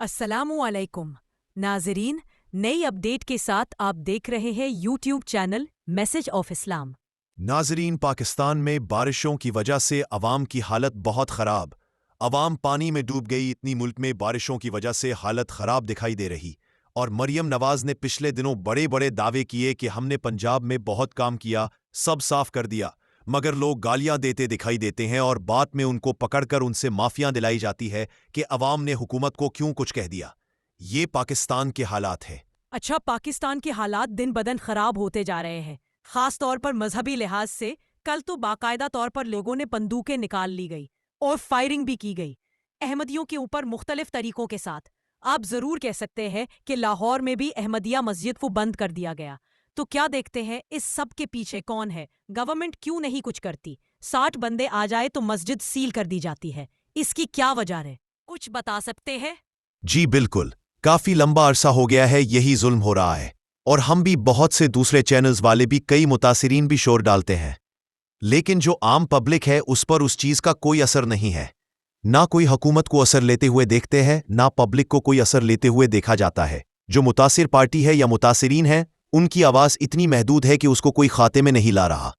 السلام علیکم ناظرین، نئی اپڈیٹ کے ساتھ آپ دیکھ رہے ہیں یوٹیوب چینل میسج آف اسلام۔ ناظرین، پاکستان میں بارشوں کی وجہ سے عوام کی حالت بہت خراب۔ عوام پانی میں ڈوب گئی۔ اتنی ملک میں بارشوں کی وجہ سے حالت خراب دکھائی دے رہی، اور مریم نواز نے پچھلے دنوں بڑے بڑے دعوے کیے کہ ہم نے پنجاب میں بہت کام کیا، سب صاف کر دیا، مگر لوگ گالیاں دیتے دکھائی دیتے ہیں اور بعد میں ان کو پکڑ کر ان سے معافیاں دلائی جاتی ہے کہ عوام نے حکومت کو کیوں کچھ کہہ دیا۔ یہ پاکستان کے حالات ہیں۔ اچھا، پاکستان کے حالات دن بدن خراب ہوتے جا رہے ہیں، خاص طور پر مذہبی لحاظ سے۔ کل تو باقاعدہ طور پر لوگوں نے بندوقیں نکال لی گئی اور فائرنگ بھی کی گئی، احمدیوں کے اوپر مختلف طریقوں کے ساتھ۔ آپ ضرور کہہ سکتے ہیں کہ لاہور میں بھی احمدیہ مسجد کو بند کر دیا گیا۔ تو کیا دیکھتے ہیں اس سب کے پیچھے کون ہے؟ گورنمنٹ کیوں نہیں کچھ کرتی؟ 60 بندے آ جائے تو مسجد سیل کر دی جاتی ہے، اس کی کیا وجہ ہے؟ کچھ بتا سکتے ہیں؟ جی بالکل، کافی لمبا عرصہ ہو گیا ہے یہی ظلم ہو رہا ہے، اور ہم بھی بہت سے دوسرے چینلز والے بھی کئی متاثرین بھی شور ڈالتے ہیں، لیکن جو عام پبلک ہے اس پر اس چیز کا کوئی اثر نہیں ہے۔ نہ کوئی حکومت کو اثر لیتے ہوئے دیکھتے ہیں، نہ پبلک کو کوئی اثر لیتے ہوئے دیکھا جاتا ہے۔ جو متاثر پارٹی ہے یا متاثرین ہیں، ان کی آواز اتنی محدود ہے کہ اس کو کوئی خاتے میں نہیں لا رہا،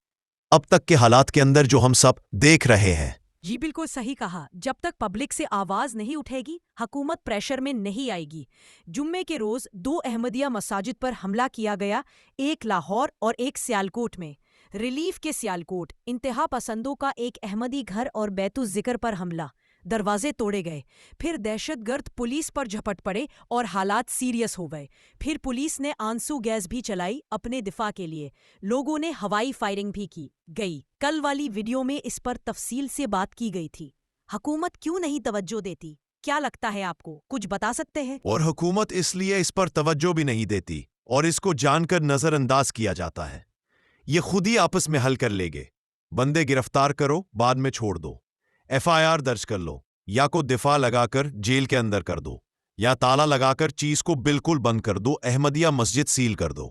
اب تک کے حالات کے اندر جو ہم سب دیکھ رہے ہیں۔ جی بالکل صحیح کہا، جب تک پبلک سے آواز نہیں اٹھے گی، حکومت پریشر میں نہیں آئے گی۔ جمعے کے روز 2 احمدیہ مساجد پر حملہ کیا گیا، ایک لاہور اور ایک سیالکوٹ میں۔ ریلیف کے سیالکوٹ، انتہا پسندوں کا ایک احمدی گھر اور بیت الذکر پر حملہ، دروازے توڑے گئے۔ پھر دہشت گرد پولیس پر جھپٹ پڑے اور حالات سیریس ہو گئے۔ پھر پولیس نے آنسو گیس بھی چلائی اپنے دفاع کے لیے، لوگوں نے ہوائی فائرنگ بھی کی گئی۔ کل والی ویڈیو میں اس پر تفصیل سے بات کی گئی تھی۔ حکومت کیوں نہیں توجہ دیتی؟ کیا لگتا ہے آپ کو؟ کچھ بتا سکتے ہیں؟ اور حکومت اس لیے اس پر توجہ بھی نہیں دیتی اور اس کو جان کر نظر انداز کیا جاتا ہے۔ یہ خود ہی آپس میں حل کر لے گے۔ بندے گرفتار کرو، بعد میں چھوڑ دو، ایف آئی آر درج کر لو، یا کو دفاع لگا کر جیل کے اندر کر دو، یا تالا لگا کر چیز کو بالکل بند کر دو، احمدیہ مسجد سیل کر دو۔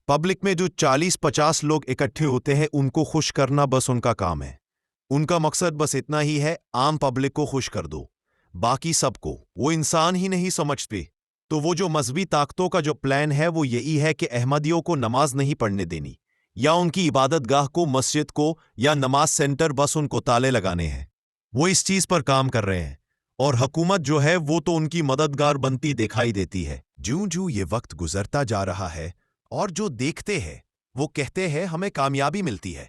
پبلک میں جو 40-50 لوگ اکٹھے ہوتے ہیں ان کو خوش کرنا بس ان کا کام ہے۔ ان کا مقصد بس اتنا ہی ہے، عام پبلک کو خوش کر دو، باقی سب کو وہ انسان ہی نہیں سمجھتے۔ تو وہ جو مذہبی طاقتوں کا جو پلان ہے وہ یہی ہے کہ احمدیوں کو نماز نہیں پڑھنے دینی، یا ان کی عبادت گاہ کو، مسجد کو یا نماز سینٹر، بس ان کو تالے لگانے ہیں۔ وہ اس چیز پر کام کر رہے ہیں، اور حکومت جو ہے وہ تو ان کی مددگار بنتی دکھائی دیتی ہے۔ جوں جوں یہ وقت گزرتا جا رہا ہے اور جو دیکھتے ہیں وہ کہتے ہیں ہمیں کامیابی ملتی ہے،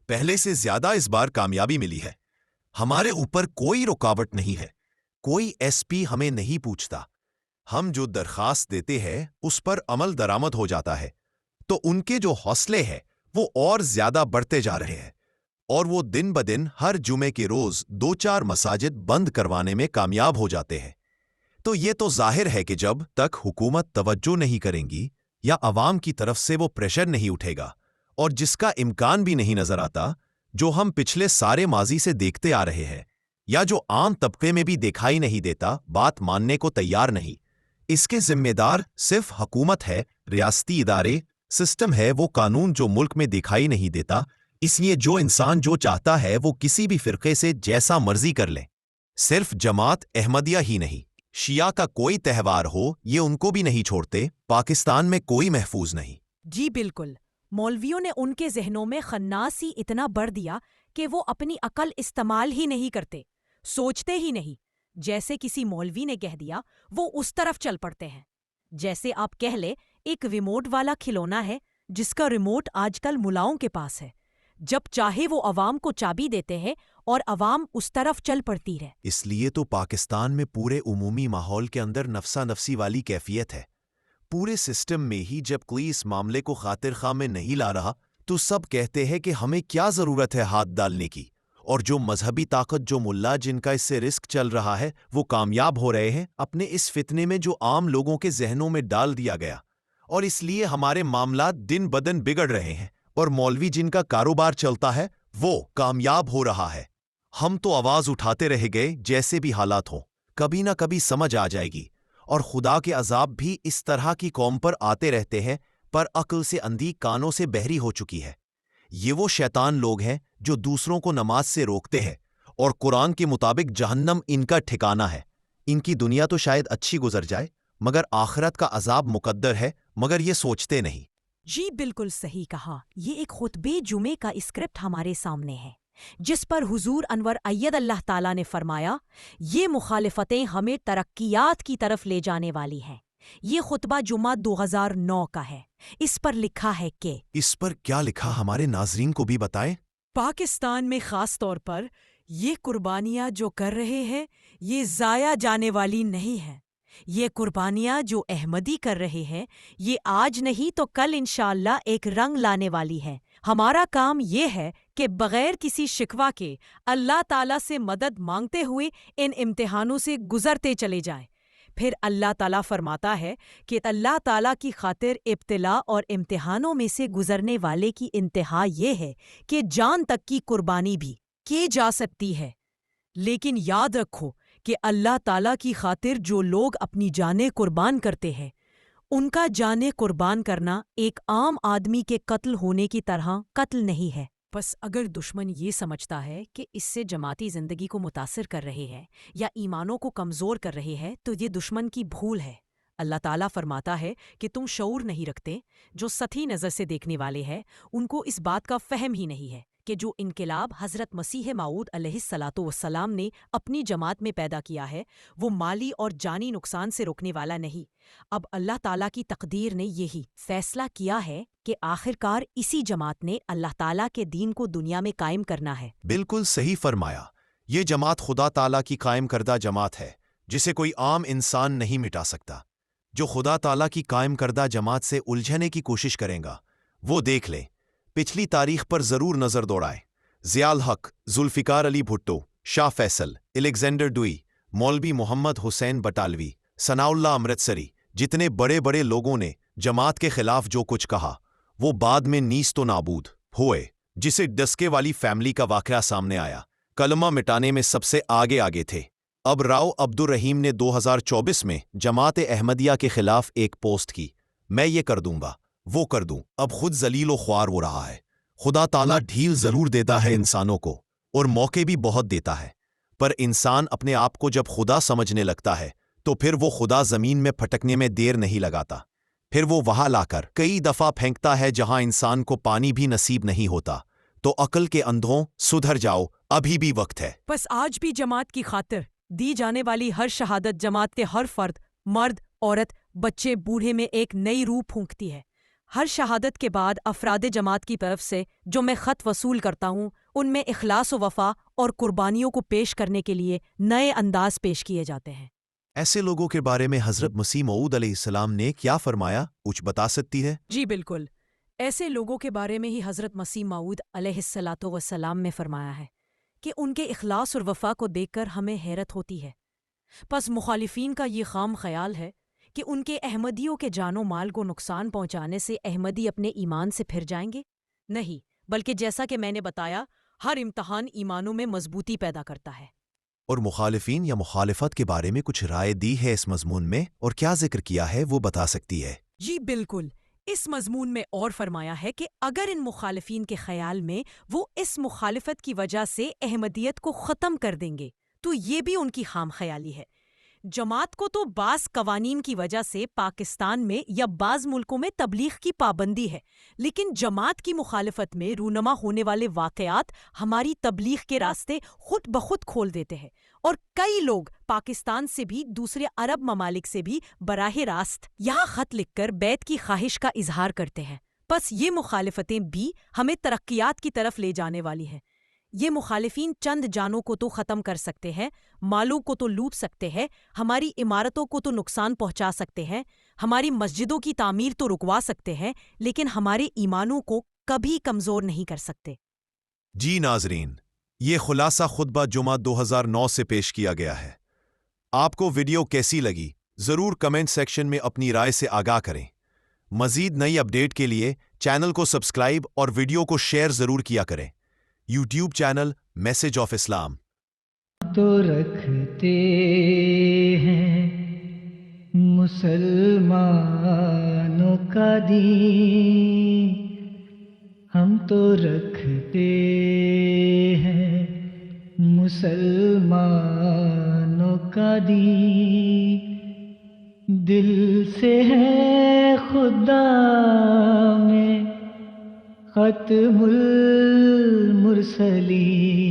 پہلے سے زیادہ اس بار کامیابی ملی ہے، ہمارے اوپر کوئی رکاوٹ نہیں ہے، کوئی ایس پی ہمیں نہیں پوچھتا، ہم جو درخواست دیتے ہیں اس پر عمل درآمد ہو جاتا ہے۔ تو ان کے جو حوصلے ہیں وہ اور زیادہ بڑھتے جا رہے ہیں، اور وہ دن بدن ہر جمعے کے روز 2-4 مساجد بند کروانے میں کامیاب ہو جاتے ہیں۔ تو یہ تو ظاہر ہے کہ جب تک حکومت توجہ نہیں کریں گی یا عوام کی طرف سے وہ پریشر نہیں اٹھے گا، اور جس کا امکان بھی نہیں نظر آتا، جو ہم پچھلے سارے ماضی سے دیکھتے آ رہے ہیں، یا جو عام طبقے میں بھی دکھائی نہیں دیتا، بات ماننے کو تیار نہیں، اس کے ذمہ دار صرف حکومت ہے، ریاستی ادارے، سسٹم ہے، وہ قانون جو ملک میں دکھائی نہیں دیتا۔ اس لیے جو انسان جو چاہتا ہے وہ کسی بھی فرقے سے جیسا مرضی کر لے، صرف جماعت احمدیہ ہی نہیں، شیعہ کا کوئی تہوار ہو یہ ان کو بھی نہیں چھوڑتے۔ پاکستان میں کوئی محفوظ نہیں۔ جی بالکل، مولویوں نے ان کے ذہنوں میں خناسی اتنا بڑھ دیا کہ وہ اپنی عقل استعمال ہی نہیں کرتے، سوچتے ہی نہیں۔ جیسے کسی مولوی نے کہہ دیا وہ اس طرف چل پڑتے ہیں۔ جیسے آپ کہہ لے ایک ریموٹ والا کھلونا ہے جس کا ریموٹ آج کل ملاؤں کے پاس ہے، جب چاہے وہ عوام کو چابی دیتے ہیں اور عوام اس طرف چل پڑتی ہے۔ اس لیے تو پاکستان میں پورے عمومی ماحول کے اندر نفسا نفسی والی کیفیت ہے۔ پورے سسٹم میں ہی جب کوئی اس معاملے کو خاطر خواہ میں نہیں لا رہا تو سب کہتے ہیں کہ ہمیں کیا ضرورت ہے ہاتھ ڈالنے کی، اور جو مذہبی طاقت، جو ملا جن کا اس سے رسک چل رہا ہے، وہ کامیاب ہو رہے ہیں اپنے اس فتنے میں جو عام لوگوں کے ذہنوں میں ڈال دیا گیا، اور اس لیے ہمارے معاملات دن بدن بگڑ رہے ہیں، اور مولوی جن کا کاروبار چلتا ہے وہ کامیاب ہو رہا ہے۔ ہم تو آواز اٹھاتے رہ گئے جیسے بھی حالات ہوں، کبھی نہ کبھی سمجھ آ جائے گی، اور خدا کے عذاب بھی اس طرح کی قوم پر آتے رہتے ہیں، پر عقل سے اندھی، کانوں سے بہری ہو چکی ہے۔ یہ وہ شیطان لوگ ہیں جو دوسروں کو نماز سے روکتے ہیں، اور قرآن کے مطابق جہنم ان کا ٹھکانہ ہے۔ ان کی دنیا تو شاید اچھی گزر جائے مگر آخرت کا عذاب مقدر ہے، مگر یہ سوچتے نہیں۔ جی بالکل صحیح کہا۔ یہ ایک خطبے جمعے کا اسکرپٹ ہمارے سامنے ہے جس پر حضور انور اید اللہ تعالیٰ نے فرمایا یہ مخالفتیں ہمیں ترقیات کی طرف لے جانے والی ہیں۔ یہ خطبہ جمعہ 2009 کا ہے۔ اس پر لکھا ہے کہ اس پر کیا لکھا ہمارے ناظرین کو بھی بتائیں۔ پاکستان میں خاص طور پر یہ قربانیاں جو کر رہے ہیں یہ ضائع جانے والی نہیں ہیں۔ یہ قربانیاں جو احمدی کر رہے ہیں یہ آج نہیں تو کل انشاءاللہ ایک رنگ لانے والی ہیں۔ ہمارا کام یہ ہے کہ بغیر کسی شکوہ کے اللہ تعالیٰ سے مدد مانگتے ہوئے ان امتحانوں سے گزرتے چلے جائیں۔ پھر اللہ تعالیٰ فرماتا ہے کہ اللہ تعالیٰ کی خاطر ابتلا اور امتحانوں میں سے گزرنے والے کی انتہا یہ ہے کہ جان تک کی قربانی بھی کی جا سکتی ہے، لیکن یاد رکھو کہ اللہ تعالیٰ کی خاطر جو لوگ اپنی جانیں قربان کرتے ہیں ان کا جانیں قربان کرنا ایک عام آدمی کے قتل ہونے کی طرح قتل نہیں ہے۔ بس اگر دشمن یہ سمجھتا ہے کہ اس سے جماعتی زندگی کو متاثر کر رہے ہیں یا ایمانوں کو کمزور کر رہے ہیں تو یہ دشمن کی بھول ہے۔ اللہ تعالیٰ فرماتا ہے کہ تم شعور نہیں رکھتے۔ جو سطحی نظر سے دیکھنے والے ہیں ان کو اس بات کا فہم ہی نہیں ہے کہ جو انقلاب حضرت مسیح موعود علیہ الصلاۃ والسلام نے اپنی جماعت میں پیدا کیا ہے وہ مالی اور جانی نقصان سے روکنے والا نہیں۔ اب اللہ تعالیٰ کی تقدیر نے یہی فیصلہ کیا ہے کہ آخرکار اسی جماعت نے اللہ تعالیٰ کے دین کو دنیا میں قائم کرنا ہے۔ بالکل صحیح فرمایا۔ یہ جماعت خدا تعالیٰ کی قائم کردہ جماعت ہے جسے کوئی عام انسان نہیں مٹا سکتا۔ جو خدا تعالیٰ کی قائم کردہ جماعت سے الجھنے کی کوشش کریں گا وہ دیکھ لیں، پچھلی تاریخ پر ضرور نظر دوڑائیں۔ ضیاء الحق، ذوالفقار علی بھٹو، شاہ فیصل، الیگزینڈر ڈوئی، مولوی محمد حسین بٹالوی، ثناء اللہ امرتسری، جتنے بڑے بڑے لوگوں نے جماعت کے خلاف جو کچھ کہا وہ بعد میں نیست و نابود ہوئے۔ جسے ڈسکے والی فیملی کا واقعہ سامنے آیا، کلمہ مٹانے میں سب سے آگے تھے۔ اب راؤ عبدالرحیم نے 2024 میں جماعت احمدیہ کے خلاف ایک پوسٹ کی، میں یہ کر دوں گا وہ کر دوں، اب خود ذلیل و خوار ہو رہا ہے۔ خدا تعالیٰ ڈھیل ضرور دیتا ہے انسانوں کو اور موقع بھی بہت دیتا ہے، پر انسان اپنے آپ کو جب خدا سمجھنے لگتا ہے تو پھر وہ خدا زمین میں پھٹکنے میں دیر نہیں لگاتا، پھر وہ وہاں لا کر کئی دفعہ پھینکتا ہے جہاں انسان کو پانی بھی نصیب نہیں ہوتا۔ تو عقل کے اندھوں سدھر جاؤ، ابھی بھی وقت ہے۔ بس آج بھی جماعت کی خاطر دی جانے والی ہر شہادت جماعت کے ہر فرد، مرد، عورت، بچے، بوڑھے میں ایک نئی روح پھونکتی ہے۔ ہر شہادت کے بعد افراد جماعت کی طرف سے جو میں خط وصول کرتا ہوں ان میں اخلاص و وفا اور قربانیوں کو پیش کرنے کے لیے نئے انداز پیش کیے جاتے ہیں۔ ایسے لوگوں کے بارے میں حضرت مسیح موعود علیہ السلام نے کیا فرمایا، کچھ بتا سکتی ہے؟ جی بالکل، ایسے لوگوں کے بارے میں ہی حضرت مسیح موعود علیہ الصلاۃ والسلام نے فرمایا ہے کہ ان کے اخلاص اور وفا کو دیکھ کر ہمیں حیرت ہوتی ہے۔ پس مخالفین کا یہ خام خیال ہے کہ ان کے احمدیوں کے جان و مال کو نقصان پہنچانے سے احمدی اپنے ایمان سے پھر جائیں گے؟ نہیں، بلکہ جیسا کہ میں نے بتایا ہر امتحان ایمانوں میں مضبوطی پیدا کرتا ہے۔ اور مخالفین یا مخالفت کے بارے میں کچھ رائے دی ہے اس مضمون میں اور کیا ذکر کیا ہے وہ بتا سکتی ہے؟ جی بالکل، اس مضمون میں اور فرمایا ہے کہ اگر ان مخالفین کے خیال میں وہ اس مخالفت کی وجہ سے احمدیت کو ختم کر دیں گے تو یہ بھی ان کی خام خیالی ہے۔ جماعت کو تو بعض قوانین کی وجہ سے پاکستان میں یا بعض ملکوں میں تبلیغ کی پابندی ہے، لیکن جماعت کی مخالفت میں رونما ہونے والے واقعات ہماری تبلیغ کے راستے خود بخود کھول دیتے ہیں، اور کئی لوگ پاکستان سے بھی دوسرے عرب ممالک سے بھی براہ راست یہاں خط لکھ کر بیعت کی خواہش کا اظہار کرتے ہیں۔ بس یہ مخالفتیں بھی ہمیں ترقیات کی طرف لے جانے والی ہیں۔ یہ مخالفین چند جانوں کو تو ختم کر سکتے ہیں، مالوں کو تو لوٹ سکتے ہیں، ہماری عمارتوں کو تو نقصان پہنچا سکتے ہیں، ہماری مسجدوں کی تعمیر تو رکوا سکتے ہیں، لیکن ہمارے ایمانوں کو کبھی کمزور نہیں کر سکتے۔ جی ناظرین، یہ خلاصہ خطبہ جمعہ 2009 سے پیش کیا گیا ہے۔ آپ کو ویڈیو کیسی لگی ضرور کمنٹ سیکشن میں اپنی رائے سے آگاہ کریں۔ مزید نئی اپڈیٹ کے لیے چینل کو سبسکرائب اور ویڈیو کو شیئر ضرور کیا کریں۔ یوٹیوب چینل میسج آف اسلام۔ تو رکھتے ہیں مسلمانوں کا دین، ہم تو رکھتے ہیں مسلمانوں کا دی، دل سے ہے خدا میں ختم المرسلین.